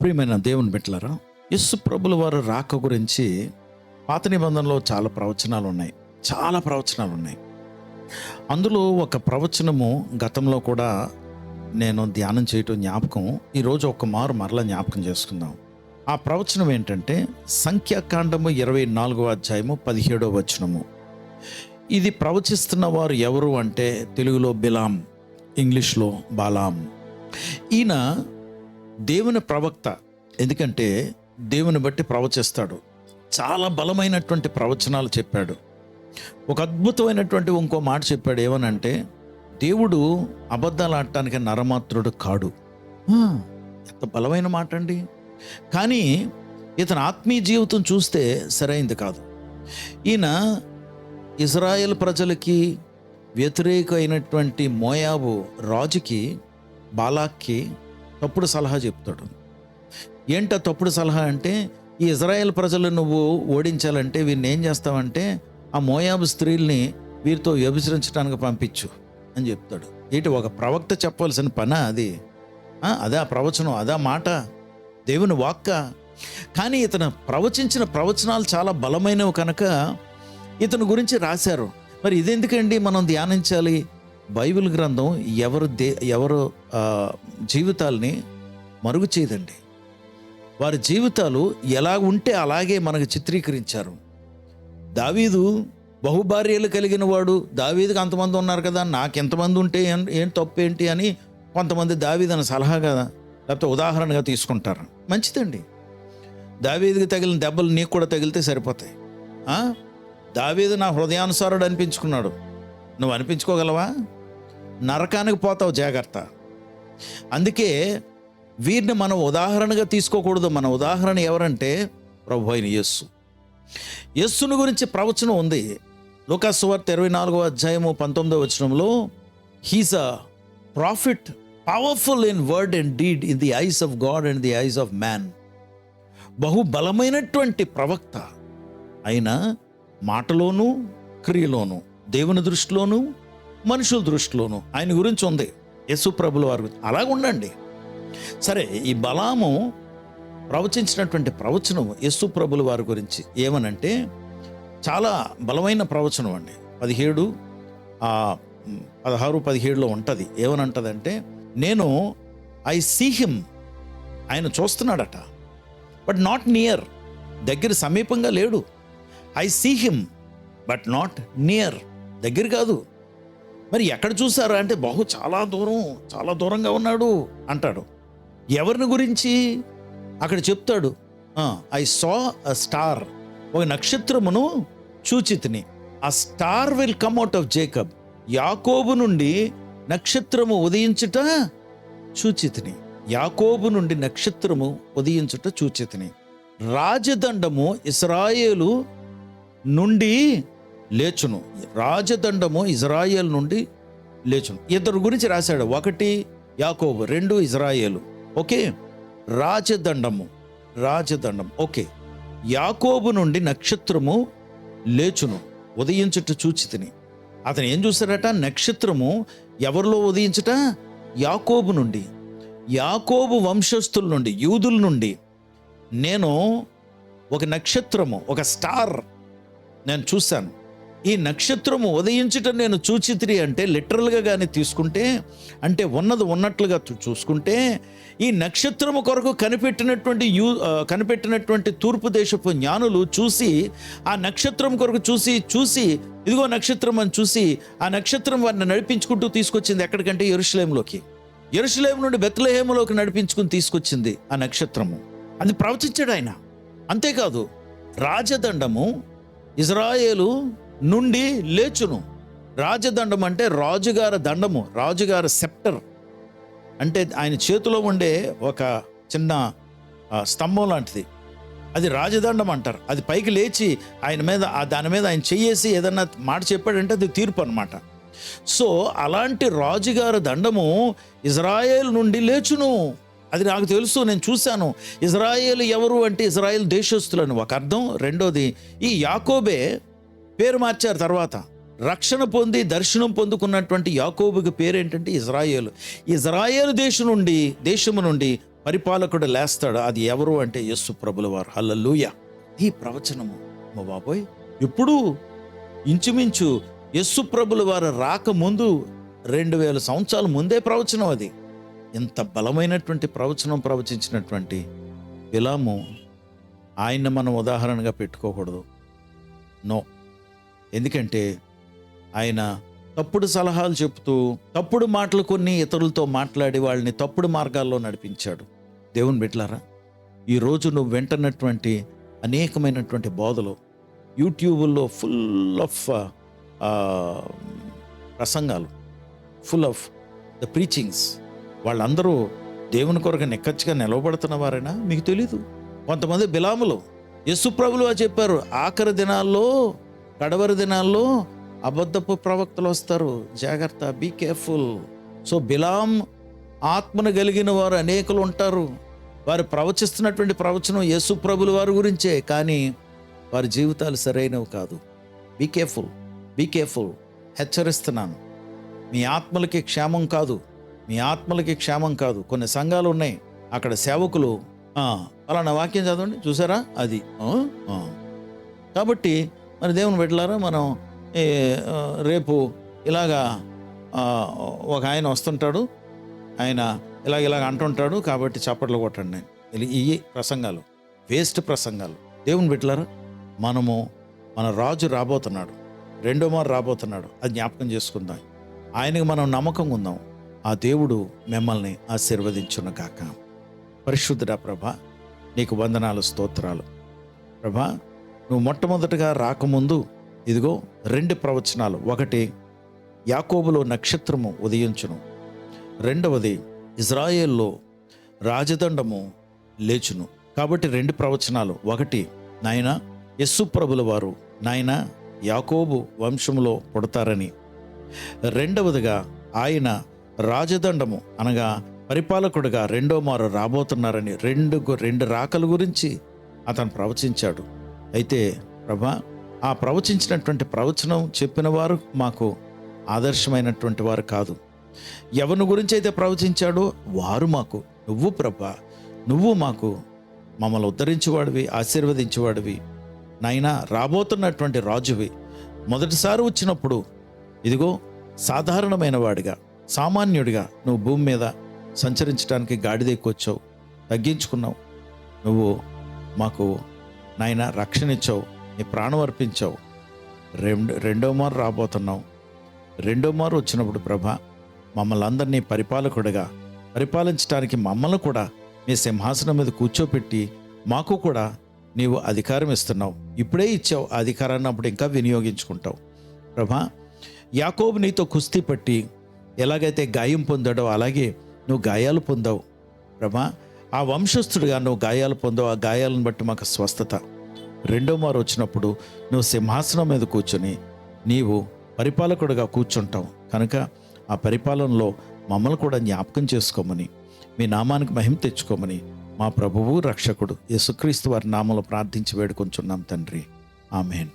ప్రియమైన దేవుని బిడ్డలారా, యేసు ప్రభుల వారు రాక గురించి పాత నిబంధనలో చాలా ప్రవచనాలు ఉన్నాయి. అందులో ఒక ప్రవచనము గతంలో కూడా నేను ధ్యానం చేయటం జ్ఞాపకం, ఈరోజు మరలా జ్ఞాపకం చేసుకుందాం. ఆ ప్రవచనం ఏంటంటే సంఖ్యాకాండము 24వ అధ్యాయము 17వ వచనము. ఇది ప్రవచిస్తున్న వారు ఎవరు అంటే తెలుగులో బిలాం, ఇంగ్లీష్లో బాలాం. ఈయన దేవుని ప్రవక్త, ఎందుకంటే దేవుని బట్టి ప్రవచిస్తాడు. చాలా బలమైనటువంటి ప్రవచనాలు చెప్పాడు. ఒక అద్భుతమైనటువంటి ఇంకో మాట చెప్పాడు. ఏమనంటే దేవుడు అబద్ధాలు ఆడటానికి నరమాత్రుడు కాడు. ఎంత బలమైన మాట అండి. కానీ ఇతని ఆత్మీయ జీవితం చూస్తే సరైంది కాదు. ఈయన ఇజ్రాయెల్ ప్రజలకి వ్యతిరేకమైనటువంటి మోయాబు రాజుకి, బాలాక్కి తప్పుడు సలహా చెప్తాడు. ఏంట తప్పుడు సలహా అంటే, ఈ ఇజ్రాయెల్ ప్రజలు నువ్వు ఓడించాలంటే వీరిని ఏం చేస్తావంటే ఆ మోయాబు స్త్రీల్ని వీరితో వ్యభిచరించడానికి పంపించు అని చెప్తాడు. ఏంటి, ఒక ప్రవక్త చెప్పవలసిన పనా అది? అదా ప్రవచనం, అదా మాట, దేవుని వాక్క? కానీ ఇతను ప్రవచించిన ప్రవచనాలు చాలా బలమైనవి కనుక ఇతని గురించి రాశారు. మరి ఇదెందుకండి మనం ధ్యానించాలి? బైబిల్ గ్రంథం ఎవరు జీవితాల్ని మరుగు చేయదండి. వారి జీవితాలు ఎలా ఉంటే అలాగే మనకు చిత్రీకరించారు. దావీదు బహుభార్యలు కలిగిన వాడు. దావీదుకి అంతమంది ఉన్నారు కదా, నాకు ఎంతమంది ఉంటే ఏం తప్పు ఏంటి అని కొంతమంది దావీదుని సలహాగా లేకపోతే ఉదాహరణగా తీసుకుంటారు. మంచిదండి, దావీదుకి తగిలిన దెబ్బలు నీకు కూడా తగిలితే సరిపోతాయి. దావీదు నా హృదయానుసారుడు అనిపించుకున్నాడు, నువ్వు అనిపించుకోగలవా? నరకానికి పోతావు, జాగ్రత్త. అందుకే వీరిని మనం ఉదాహరణగా తీసుకోకూడదు. మన ఉదాహరణ ఎవరంటే ప్రభు అయిన యేసు. యేసుని గురించి ప్రవచనం ఉంది. లూకా సువార్త 24వ అధ్యాయము 19వ వచనంలో, he's a prophet powerful in word and deed in the eyes of God and the eyes of man. బహు బలమైనటువంటి ప్రవక్త అయిన మాటలోనూ క్రియలోనూ, దేవుని దృష్టిలోనూ మనుషుల దృష్టిలోనూ ఆయన గురించి ఉంది. యేసు ప్రభుల వారు అలాగ ఉండండి. సరే, ఈ బలాము ప్రవచించినటువంటి ప్రవచనం యేసు ప్రభుల వారి గురించి ఏమనంటే చాలా బలమైన ప్రవచనం అండి. 16-17లో ఉంటుంది. ఏమనంటదంటే, నేను ఐ సీ హిమ్, ఆయన చూస్తున్నాడట, బట్ నాట్ నియర్, దగ్గర సమీపంగా లేడు. I see him but not near, దగ్గర కాదు. మరి ఎక్కడ చూసారా అంటే చాలా దూరంగా ఉన్నాడు అంటాడు. ఎవరిని గురించి అక్కడ చెప్తాడు, ఐ సా అ స్టార్, ఒక నక్షత్రమును చూచితిని. ఆ star will come out of Jacob, యాకోబు నుండి నక్షత్రము ఉదయించుట చూచితిని. యాకోబు నుండి నక్షత్రము ఉదయించుట చూచితిని. రాజదండము ఇశ్రాయేలు నుండి లేచును. రాజదండము ఇజ్రాయేల్ నుండి లేచును. ఇద్దరు గురించి రాశాడు. 1 యాకోబు, 2 ఇజ్రాయేలు. ఓకే, రాజదండం. ఓకే, యాకోబు నుండి నక్షత్రము లేచును, ఉదయించుట చూచితిని. అతను ఏం చూశాడట? నక్షత్రము ఎవరిలో ఉదయించుట? యాకోబు నుండి, యాకోబు వంశస్థుల నుండి, యూదుల నుండి నేను ఒక నక్షత్రము, ఒక స్టార్ నేను చూశాను. ఈ నక్షత్రము ఉదయించుట నేను చూచితిరి అంటే లిటరల్గా కానీ తీసుకుంటే, అంటే ఉన్నది ఉన్నట్లుగా చూసుకుంటే, ఈ నక్షత్రము కొరకు కనిపెట్టినటువంటి తూర్పు దేశపు జ్ఞానులు చూసి, ఆ నక్షత్రం కొరకు చూసి ఇదిగో నక్షత్రం అని చూసి, ఆ నక్షత్రం వారిని నడిపించుకుంటూ తీసుకొచ్చింది ఎక్కడికంటే యెరూషలేములోకి. యెరూషలేము నుండి బెత్లెహేములోకి నడిపించుకుని తీసుకొచ్చింది ఆ నక్షత్రము. అది ప్రవచించాడు ఆయన. అంతేకాదు, రాజదండము ఇజ్రాయేలు నుండి లేచును. రాజదండం అంటే రాజుగారి దండము, రాజుగారి సెప్టర్. అంటే ఆయన చేతిలో ఉండే ఒక చిన్న స్తంభం లాంటిది, అది రాజదండం అంటారు. అది పైకి లేచి దాని మీద ఆయన చెయ్యేసి ఏదన్నా మాట చెప్పాడంటే అది తీర్పు అన్నమాట. సో అలాంటి రాజుగారి దండము ఇజ్రాయేల్ నుండి లేచును. అది నాకు తెలుసు, నేను చూశాను. ఇజ్రాయేల్ ఎవరు అంటే ఇజ్రాయేల్ దేశస్తులని ఒక అర్థం. రెండోది, ఈ యాకోబే పేరు మార్చారు తర్వాత. రక్షణ పొంది దర్శనం పొందుకున్నటువంటి యాకోబుకి పేరేంటంటే ఇజ్రాయేలు. ఇజ్రాయేలు దేశము నుండి పరిపాలకుడు లేస్తాడు. అది ఎవరు అంటే యేసు ప్రభుల వారు. హల్లెలూయా. ఈ ప్రవచనము మా బాబోయ్ ఎప్పుడు ఇంచుమించు యేసు ప్రభుల వారు రాకముందు 2000 సంవత్సరాల ముందే ప్రవచనం అది. ఇంత బలమైనటువంటి ప్రవచనం ప్రవచించినటువంటి బిలాము, ఆయన్ని మనం ఉదాహరణగా పెట్టుకోకూడదు. నో. ఎందుకంటే ఆయన తప్పుడు సలహాలు చెప్తూ తప్పుడు మాటలు కొన్ని ఇతరులతో మాట్లాడి వాళ్ళని తప్పుడు మార్గాల్లో నడిపించాడు. దేవుని బిడ్డలారా, ఈరోజు నువ్వు వింటున్నటువంటి అనేకమైనటువంటి బోధలు యూట్యూబుల్లో ఫుల్ ఆఫ్ ప్రసంగాలు, ఫుల్ ఆఫ్ ద ప్రీచింగ్స్, వాళ్ళందరూ దేవుని కొరకు నిక్కచ్చిగా నిలవబడుతున్న వారైనా మీకు తెలీదు. కొంతమంది బిలాములు యేసు ప్రభులు చెప్పారు, ఆఖరి దినాల్లో, కడవరి దినాల్లో అబద్ధపు ప్రవక్తలు వస్తారు, జాగ్రత్త, బీ కేర్ఫుల్. సో బిలాం ఆత్మను కలిగిన వారు అనేకులు ఉంటారు. వారు ప్రవచిస్తున్నటువంటి ప్రవచనం యేసు ప్రభుల వారి గురించే, కానీ వారి జీవితాలు సరైనవి కాదు. Be careful, be careful. హెచ్చరిస్తున్నాను. మీ ఆత్మలకి క్షేమం కాదు, మీ ఆత్మలకి క్షేమం కాదు. కొన్ని సంఘాలు ఉన్నాయి, అక్కడ సేవకులు అలానా వాక్యం చదవండి, చూసారా అది. కాబట్టి మరి దేవుని బిడ్డలారా, మనం రేపు ఇలాగా ఒక ఆయన వస్తుంటాడు, ఆయన ఇలాగ అంటుంటాడు, కాబట్టి చప్పట్లు కొట్టండి. ఈ ప్రసంగాలు వేస్ట్ ప్రసంగాలు. దేవుని బిడ్డలారా, మనము మన రాజు రాబోతున్నాడు, రెండో మారు రాబోతున్నాడు, అది జ్ఞాపకం చేసుకుందాం. ఆయనకు మనం నమ్మకంగా ఉందాం. ఆ దేవుడు మిమ్మల్ని ఆశీర్వదించును గాక. పరిశుద్ధుడా ప్రభా, నీకు వందనాలు, స్తోత్రాలు. ప్రభా, నువ్వు మొట్టమొదటిగా రాకముందు ఇదిగో 2 ప్రవచనాలు. ఒకటి, యాకోబులో నక్షత్రము ఉదయించును. రెండవది, ఇజ్రాయేల్లో రాజదండము లేచును. కాబట్టి 2 ప్రవచనాలు. ఒకటి, నాయన యేసు ప్రభుల వారు నాయన యాకోబు వంశములో పుడతారని. రెండవదిగా, ఆయన రాజదండము అనగా పరిపాలకుడిగా రెండో మారు రాబోతున్నారని. రెండు రాకల గురించి అతను ప్రవచించాడు. అయితే ప్రభా, ఆ ప్రవచించినటువంటి ప్రవచనం చెప్పిన వారు మాకు ఆదర్శమైనటువంటి వారు కాదు. ఎవరి గురించి అయితే ప్రవచించాడో వారు మాకు, నువ్వు ప్రభా, నువ్వు మాకు మమ్మల్ని ఉద్ధరించేవాడివి, ఆశీర్వదించేవాడివి నాయనా. రాబోతున్నటువంటి రాజువి. మొదటిసారి వచ్చినప్పుడు ఇదిగో సాధారణమైన వాడిగా, సామాన్యుడిగా నువ్వు భూమి మీద సంచరించడానికి గాడిద ఎక్కొచ్చావు, తగ్గించుకున్నావు. నువ్వు మాకు నాయన రక్షణ ఇచ్చావు, నీ ప్రాణం అర్పించావు. రెండో మారు రాబోతున్నావు. రెండో మారు వచ్చినప్పుడు ప్రభా, మమ్మల్ని అందరినీ పరిపాలకుడిగా పరిపాలించడానికి మమ్మల్ని కూడా నీ సింహాసనం మీద కూర్చోపెట్టి మాకు కూడా నీవు అధికారం ఇస్తున్నావు. ఇప్పుడే ఇచ్చావు ఆ అధికారాన్ని, అప్పుడు ఇంకా వినియోగించుకుంటావు. ప్రభా, యాకోబు నీతో కుస్తీ పట్టి ఎలాగైతే గాయం పొందాడో అలాగే నువ్వు గాయాలు పొందావు ప్రభా. ఆ వంశస్థుడిగా నువ్వు గాయాలు పొందావు. ఆ గాయాలను బట్టి మాకు స్వస్థత. రెండో మారు వచ్చినప్పుడు నువ్వు సింహాసనం మీద కూర్చొని నీవు పరిపాలకుడిగా కూర్చుంటావు కనుక ఆ పరిపాలనలో మమ్మల్ని కూడా జ్ఞాపకం చేసుకోమని, మీ నామానికి మహిమ తెచ్చుకోమని మా ప్రభువు రక్షకుడు యేసుక్రీస్తు వారి నామంలో ప్రార్థించి వేడుకొంచున్నాం తండ్రి. ఆమేన్.